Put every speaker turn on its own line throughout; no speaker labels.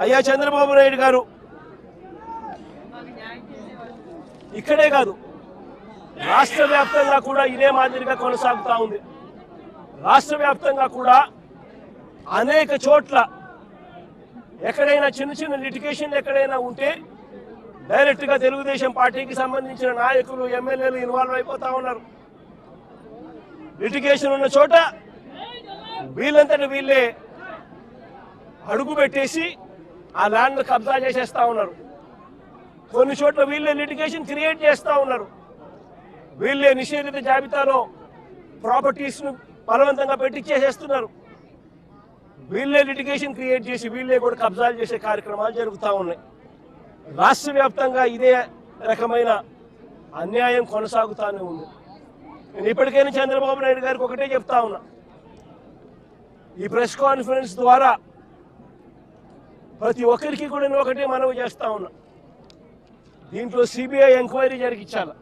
అయ్యా చంద్రబాబు నాయుడు గారు ఇక్కడే కాదు రాష్ట్ర వ్యాప్తంగా కూడా ఇదే మాదిరిగా కొనసాగుతూ ఉంది. రాష్ట్ర వ్యాప్తంగా కూడా అనేక చోట్ల ఎక్కడైనా చిన్న చిన్న లిటిగేషన్లు ఎక్కడైనా ఉంటే డైరెక్ట్గా తెలుగుదేశం పార్టీకి సంబంధించిన నాయకులు ఎమ్మెల్యేలు ఇన్వాల్వ్ అయిపోతా ఉన్నారు. లిటిగేషన్ ఉన్న చోట వీళ్ళంతటి వీళ్ళే అడుగు పెట్టేసి ఆ ల్యాండ్ కబ్జా చేసేస్తా ఉన్నారు. కొన్ని చోట్ల వీళ్ళే లిటిగేషన్ క్రియేట్ చేస్తూ ఉన్నారు. వీళ్ళే నిషేధిత జాబితాలో ప్రాపర్టీస్ను బలవంతంగా పెట్టించేసేస్తున్నారు. వీళ్ళే లిటిగేషన్ క్రియేట్ చేసి వీళ్ళే కూడా కబ్జాలు చేసే కార్యక్రమాలు జరుగుతూ ఉన్నాయి. రాష్ట్ర వ్యాప్తంగా ఇదే రకమైన అన్యాయం కొనసాగుతూనే ఉంది. నేను ఇప్పటికైనా చంద్రబాబు నాయుడు గారికి ఒకటే చెప్తా ఉన్నా, ఈ ప్రెస్ కాన్ఫరెన్స్ ద్వారా ప్రతి ఒక్కరికి కూడా నేను ఒకటే మనవి చేస్తా ఉన్నా, దీంట్లో సిబిఐ ఎంక్వైరీ జరిగించాలి.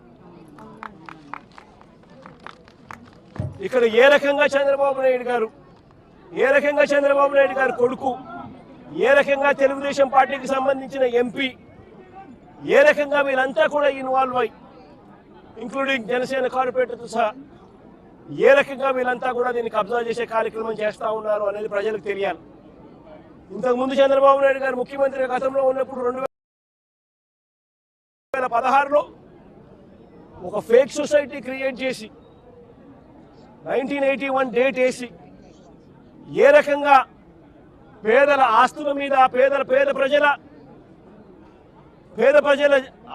ఇక్కడ ఏ రకంగా చంద్రబాబు నాయుడు గారు కొడుకు, ఏ రకంగా తెలుగుదేశం పార్టీకి సంబంధించిన ఎంపీ, ఏ రకంగా వీళ్ళంతా కూడా ఇన్వాల్వ్ అయ్యి ఇంక్లూడింగ్ జనసేన కార్పొరేటర్తో సహా ఏ రకంగా వీళ్ళంతా కూడా దీన్ని కబ్జా చేసే కార్యక్రమం చేస్తూ ఉన్నారు అనేది ప్రజలకు తెలియాలి. ఇంతకుముందు చంద్రబాబు నాయుడు గారు ముఖ్యమంత్రి గతంలో ఉన్నప్పుడు 2016లో ఒక ఫేక్ సొసైటీ క్రియేట్ చేసి 1981 డేట్ వేసి ఏ రకంగా పేదల ఆస్తుల మీద పేద ప్రజల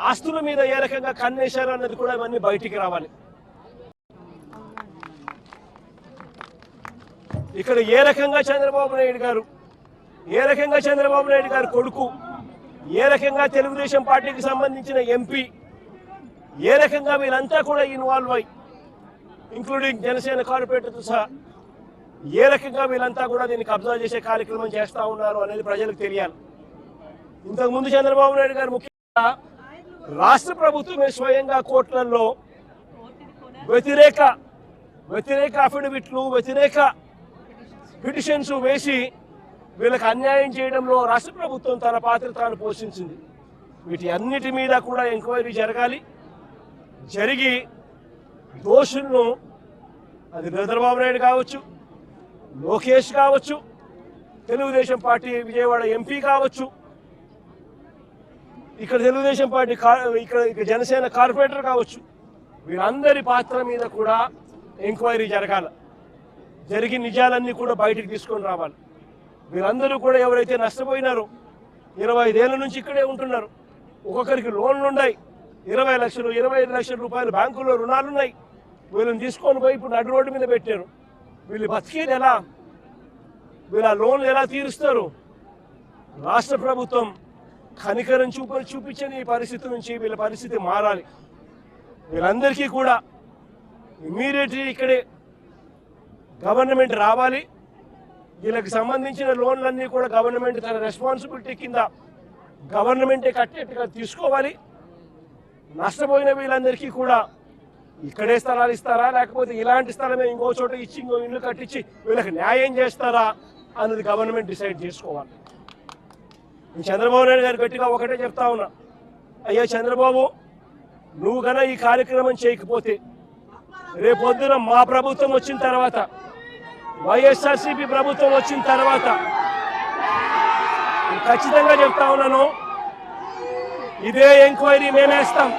ఆస్తుల మీద ఏ రకంగా కన్నేశారు అన్నది కూడా ఇవన్నీ బయటికి రావాలి. ఇక్కడ ఏ రకంగా చంద్రబాబు నాయుడు గారు కొడుకు, ఏ రకంగా తెలుగుదేశం పార్టీకి సంబంధించిన ఎంపీ, ఏ రకంగా వీళ్ళంతా కూడా ఇన్వాల్వ్ అయ్యి ఇంక్లూడింగ్ జనసేన కార్పొరేటర్తో సహా ఏ రకంగా వీళ్ళంతా కూడా దీన్ని కబ్జా చేసే కార్యక్రమం చేస్తూ ఉన్నారు అనేది ప్రజలకు తెలియాలి. ఇంతకుముందు చంద్రబాబు నాయుడు గారు ముఖ్యంగా రాష్ట్ర ప్రభుత్వమే స్వయంగా కోర్టులలో వ్యతిరేక అఫిడవిట్లు, వ్యతిరేక పిటిషన్స్ వేసి వీళ్ళకి అన్యాయం చేయడంలో రాష్ట్ర ప్రభుత్వం తన పాత్ర తాను పోషించింది. వీటి అన్నిటి మీద కూడా ఎంక్వైరీ జరగాలి. జరిగి దోషులను, అది చంద్రబాబు నాయుడు కావచ్చు, లోకేష్ కావచ్చు, తెలుగుదేశం పార్టీ విజయవాడ ఎంపీ కావచ్చు, ఇక్కడ తెలుగుదేశం పార్టీ ఇక్కడ జనసేన కార్పొరేటర్ కావచ్చు, వీళ్ళందరి పాత్ర మీద కూడా ఎంక్వైరీ జరగాలి. జరిగి నిజాలన్నీ కూడా బయటకు తీసుకొని రావాలి. వీళ్ళందరూ కూడా ఎవరైతే నష్టపోయినారో 25 ఏళ్ల నుంచి ఇక్కడే ఉంటున్నారు, ఒక్కొక్కరికి లోన్లు ఉన్నాయి, 20 లక్షలు 25 లక్షల రూపాయలు బ్యాంకుల్లో రుణాలున్నాయి. వీళ్ళని తీసుకొని పోయి ఇప్పుడు నడు రోడ్డు మీద పెట్టారు. వీళ్ళు బతికేది ఎలా? వీళ్ళ లోన్లు ఎలా తీరుస్తారు? రాష్ట్ర ప్రభుత్వం కనికరం చూపించని ఈ పరిస్థితి నుంచి వీళ్ళ పరిస్థితి మారాలి. వీళ్ళందరికీ కూడా ఇమ్మీడియట్లీ ఇక్కడే గవర్నమెంట్ రావాలి. వీళ్ళకి సంబంధించిన లోన్లన్నీ కూడా గవర్నమెంట్ తన రెస్పాన్సిబిలిటీ కింద గవర్నమెంటే కట్టేట్టుగా తీసుకోవాలి. నష్టపోయిన వీళ్ళందరికీ కూడా ఇక్కడే స్థలాలు ఇస్తారా, లేకపోతే ఇలాంటి స్థలమే ఇంకో చోట ఇచ్చి ఇంకో ఇల్లు కట్టించి వీళ్ళకి న్యాయం చేస్తారా అన్నది గవర్నమెంట్ డిసైడ్ చేసుకోవాలి. చంద్రబాబు నాయుడు గారు గట్టిగా ఒకటే చెప్తా ఉన్నా, అయ్యా చంద్రబాబు, నువ్వు గన ఈ కార్యక్రమం చేయకపోతే రేపొద్దున మా ప్రభుత్వం వచ్చిన తర్వాత, వైఎస్ఆర్సీపీ ప్రభుత్వం వచ్చిన తర్వాత ఖచ్చితంగా చెప్తా ఉన్నాను, ఇదే ఎంక్వైరీ మేమేస్తాం.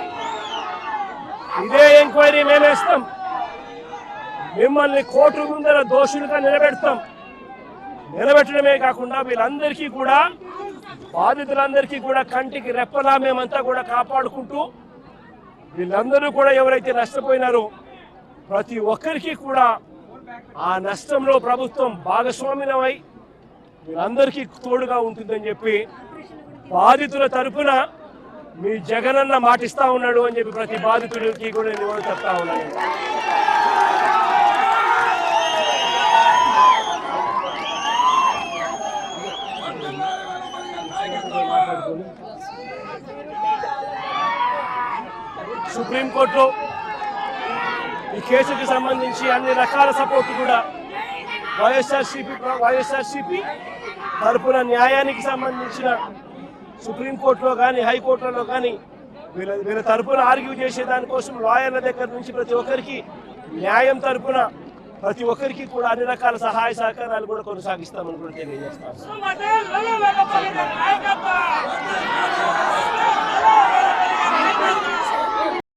మిమ్మల్ని కోర్టు ముందర దోషులుగా నిలబెట్టడమే కాకుండా వీళ్ళందరికీ కూడా, బాధితులందరికీ కూడా కంటికి రెప్పలా మేమంతా కూడా కాపాడుకుంటూ, వీళ్ళందరూ కూడా ఎవరైతే నష్టపోయినారో ప్రతి ఒక్కరికి కూడా ఆ నష్టంలో ప్రభుత్వం భాగస్వామ్యమై వీళ్ళందరికీ తోడుగా ఉంటుందని చెప్పి బాధితుల తరఫున మీ జగనన్న మాటిస్తా ఉన్నాడు అని చెప్పి ప్రతి బాధితుడికి కూడా నేను చెప్తా ఉన్నాను. సుప్రీంకోర్టులో ఈ కేసుకి సంబంధించి అన్ని రకాల సపోర్ట్ కూడా వైఎస్ఆర్సీపీ తరపున న్యాయానికి సంబంధించిన సుప్రీంకోర్టులో కానీ హైకోర్టులలో కానీ వీళ్ళ తరపున ఆర్గ్యూ చేసే దానికోసం లాయర్ల దగ్గర నుంచి ప్రతి ఒక్కరికి న్యాయం తరపున ప్రతి ఒక్కరికి కూడా అన్ని రకాల సహాయ సహకారాలు కూడా కొనసాగిస్తామని కూడా తెలియజేస్తాం.